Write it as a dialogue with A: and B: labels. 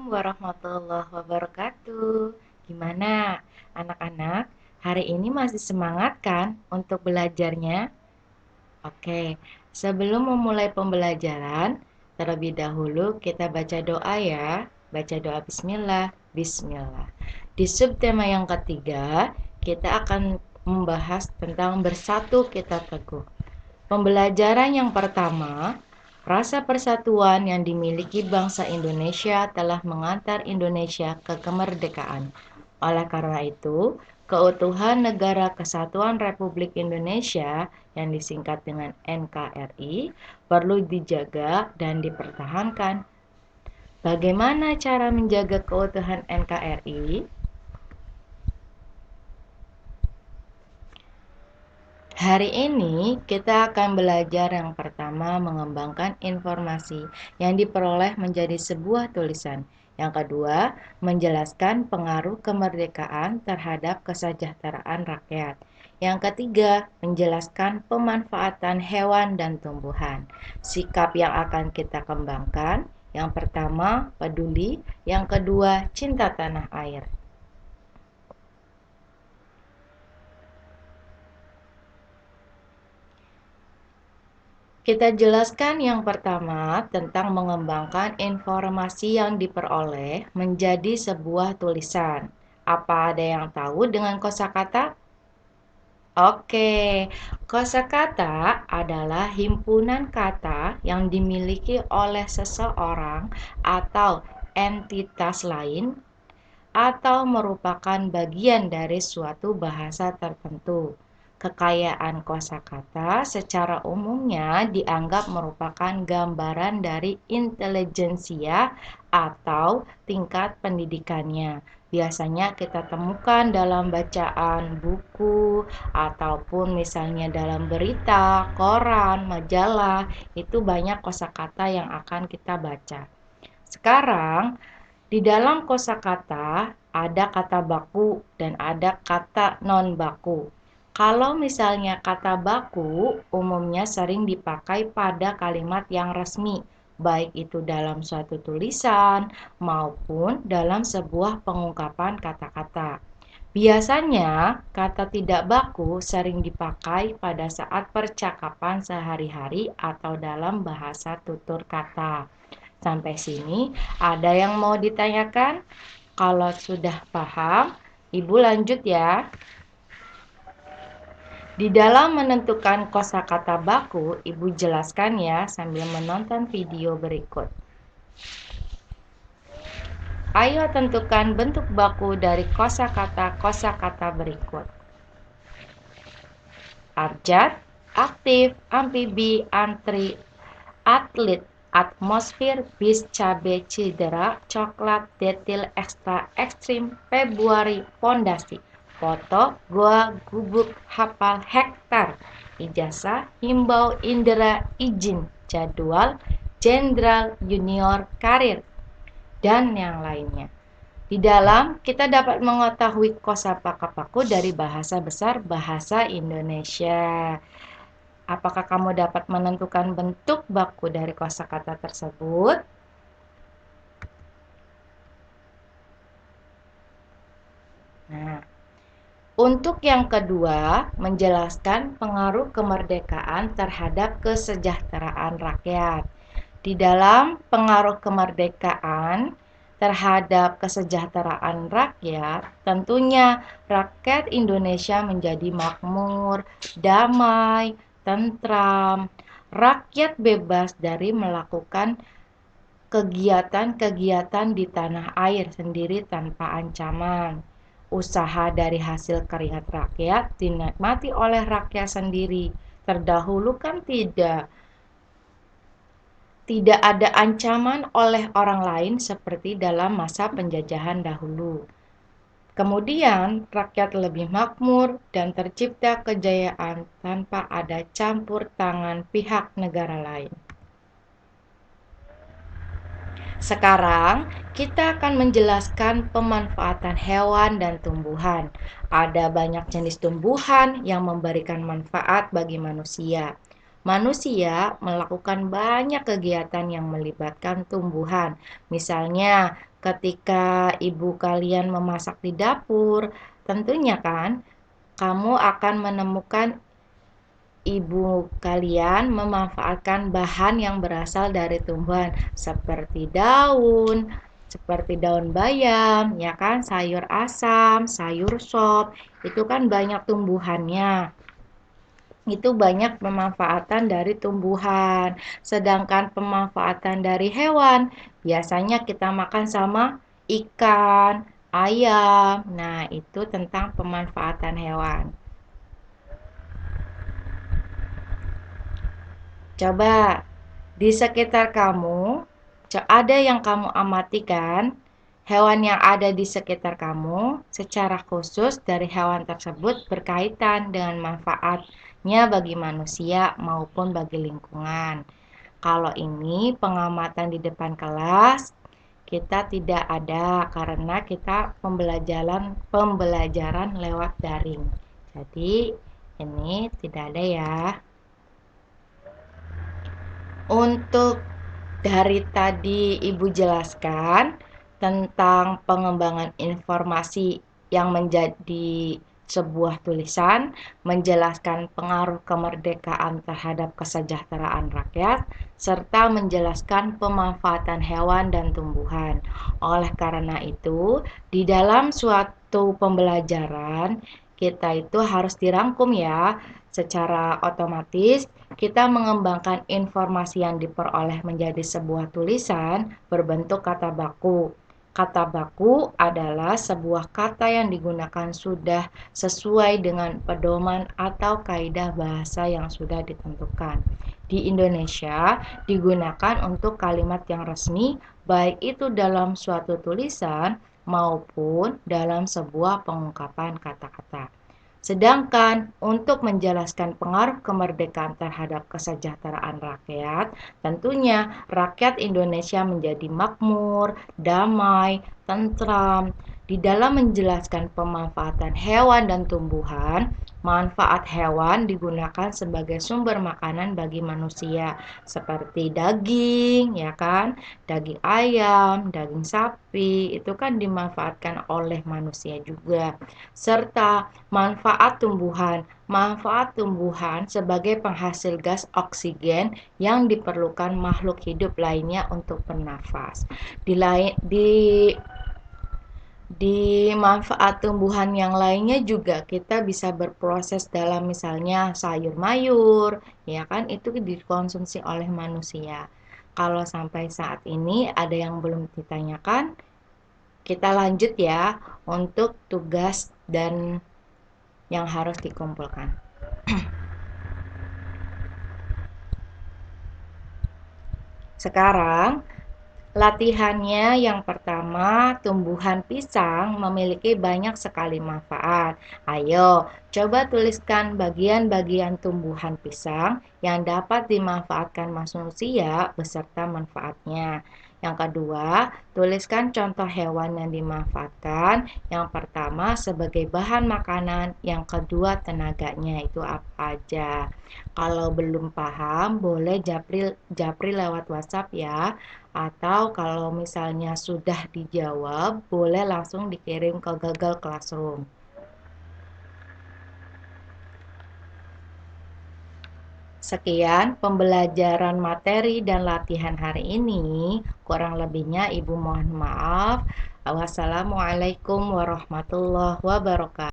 A: warahmatullahi wabarakatuh. Gimana, anak-anak? Hari ini masih semangat kan untuk belajarnya? Oke, sebelum memulai pembelajaran, terlebih dahulu kita baca doa ya. Baca doa Bismillah, Bismillah. Di subtema yang ketiga, kita akan membahas tentang bersatu kita teguh. Pembelajaran yang pertama, rasa persatuan yang dimiliki bangsa Indonesia telah mengantar Indonesia ke kemerdekaan. Oleh karena itu, keutuhan Negara Kesatuan Republik Indonesia yang disingkat dengan NKRI perlu dijaga dan dipertahankan. Bagaimana cara menjaga keutuhan NKRI? Hari ini kita akan belajar yang pertama mengembangkan informasi yang diperoleh menjadi sebuah tulisan. Yang kedua, menjelaskan pengaruh kemerdekaan terhadap kesejahteraan rakyat. Yang ketiga, menjelaskan pemanfaatan hewan dan tumbuhan. Sikap yang akan kita kembangkan, yang pertama, peduli, yang kedua, cinta tanah air. Kita jelaskan yang pertama tentang mengembangkan informasi yang diperoleh menjadi sebuah tulisan. Apa ada yang tahu dengan kosakata? Oke, kosakata adalah himpunan kata yang dimiliki oleh seseorang atau entitas lain atau merupakan bagian dari suatu bahasa tertentu. Kekayaan kosakata secara umumnya dianggap merupakan gambaran dari intelijensia atau tingkat pendidikannya. Biasanya kita temukan dalam bacaan buku ataupun misalnya dalam berita, koran, majalah, itu banyak kosakata yang akan kita baca. Sekarang di dalam kosakata ada kata baku dan ada kata non baku. Kalau misalnya kata baku umumnya sering dipakai pada kalimat yang resmi, baik itu dalam suatu tulisan maupun dalam sebuah pengungkapan kata-kata. Biasanya kata tidak baku sering dipakai pada saat percakapan sehari-hari atau dalam bahasa tutur kata. Sampai sini, ada yang mau ditanyakan? Kalau sudah paham, Ibu lanjut ya. Di dalam menentukan kosakata baku, Ibu jelaskan ya sambil menonton video berikut. Ayo tentukan bentuk baku dari kosakata berikut. Abjad, aktif, amfibi, antri, atlet, atmosfer, bis, cabe, cedera, coklat, detil, ekstra, ekstrim, Februari, pondasi, foto, goa, gubuk, hafal, hektar, ijazah, himbau, indera, izin, jadwal, jenderal, junior, karir, dan yang lainnya. Di dalam kita dapat mengetahui kosakata baku dari bahasa besar bahasa Indonesia. Apakah kamu dapat menentukan bentuk baku dari kosakata tersebut? Nah, untuk yang kedua, menjelaskan pengaruh kemerdekaan terhadap kesejahteraan rakyat. Di dalam pengaruh kemerdekaan terhadap kesejahteraan rakyat, tentunya rakyat Indonesia menjadi makmur, damai, tentram, rakyat bebas dari melakukan kegiatan-kegiatan di tanah air sendiri tanpa ancaman. Usaha dari hasil keringat rakyat dinikmati oleh rakyat sendiri. Terdahulu kan tidak ada ancaman oleh orang lain seperti dalam masa penjajahan dahulu. Kemudian, rakyat lebih makmur dan tercipta kejayaan tanpa ada campur tangan pihak negara lain. Sekarang, kita akan menjelaskan pemanfaatan hewan dan tumbuhan. Ada banyak jenis tumbuhan yang memberikan manfaat bagi manusia. Manusia melakukan banyak kegiatan yang melibatkan tumbuhan. Misalnya, ketika ibu kalian memasak di dapur, tentunya kan kamu akan menemukan ibu kalian memanfaatkan bahan yang berasal dari tumbuhan seperti daun bayam, ya kan, sayur asam, sayur sop, itu kan banyak tumbuhannya. Itu banyak pemanfaatan dari tumbuhan. Sedangkan pemanfaatan dari hewan, biasanya kita makan sama ikan, ayam. Nah, itu tentang pemanfaatan hewan. Coba di sekitar kamu, ada yang kamu amati kan? Hewan yang ada di sekitar kamu, secara khusus dari hewan tersebut berkaitan dengan manfaatnya bagi manusia maupun bagi lingkungan. Kalau ini pengamatan di depan kelas, kita tidak ada karena kita pembelajaran lewat daring. Jadi ini tidak ada ya. Untuk dari tadi Ibu jelaskan tentang pengembangan informasi yang menjadi sebuah tulisan, menjelaskan pengaruh kemerdekaan terhadap kesejahteraan rakyat, serta menjelaskan pemanfaatan hewan dan tumbuhan. Oleh karena itu, di dalam suatu pembelajaran, kita itu harus dirangkum ya. Secara otomatis, kita mengembangkan informasi yang diperoleh menjadi sebuah tulisan berbentuk kata baku. Kata baku adalah sebuah kata yang digunakan sudah sesuai dengan pedoman atau kaidah bahasa yang sudah ditentukan. Di Indonesia digunakan untuk kalimat yang resmi, baik itu dalam suatu tulisan maupun dalam sebuah pengungkapan kata-kata. Sedangkan untuk menjelaskan pengaruh kemerdekaan terhadap kesejahteraan rakyat, tentunya rakyat Indonesia menjadi makmur, damai, tentram. Di dalam menjelaskan pemanfaatan hewan dan tumbuhan, manfaat hewan digunakan sebagai sumber makanan bagi manusia, seperti daging, ya kan? Daging ayam, daging sapi, itu kan dimanfaatkan oleh manusia juga. Serta manfaat tumbuhan sebagai penghasil gas oksigen yang diperlukan makhluk hidup lainnya untuk bernafas. Di manfaat tumbuhan yang lainnya juga kita bisa berproses dalam misalnya sayur mayur, ya kan, itu dikonsumsi oleh manusia. Kalau sampai saat ini ada yang belum ditanyakan, kita lanjut ya untuk tugas dan yang harus dikumpulkan. Sekarang, latihannya yang pertama, tumbuhan pisang memiliki banyak sekali manfaat. Ayo, coba tuliskan bagian-bagian tumbuhan pisang yang dapat dimanfaatkan manusia beserta manfaatnya. Yang kedua, tuliskan contoh hewan yang dimanfaatkan. Yang pertama sebagai bahan makanan, yang kedua tenaganya itu apa aja. Kalau belum paham, boleh japri lewat WhatsApp ya. Atau kalau misalnya sudah dijawab, boleh langsung dikirim ke Google Classroom. Sekian pembelajaran materi dan latihan hari ini. Kurang lebihnya Ibu mohon maaf. Wassalamualaikum warahmatullahi wabarakatuh.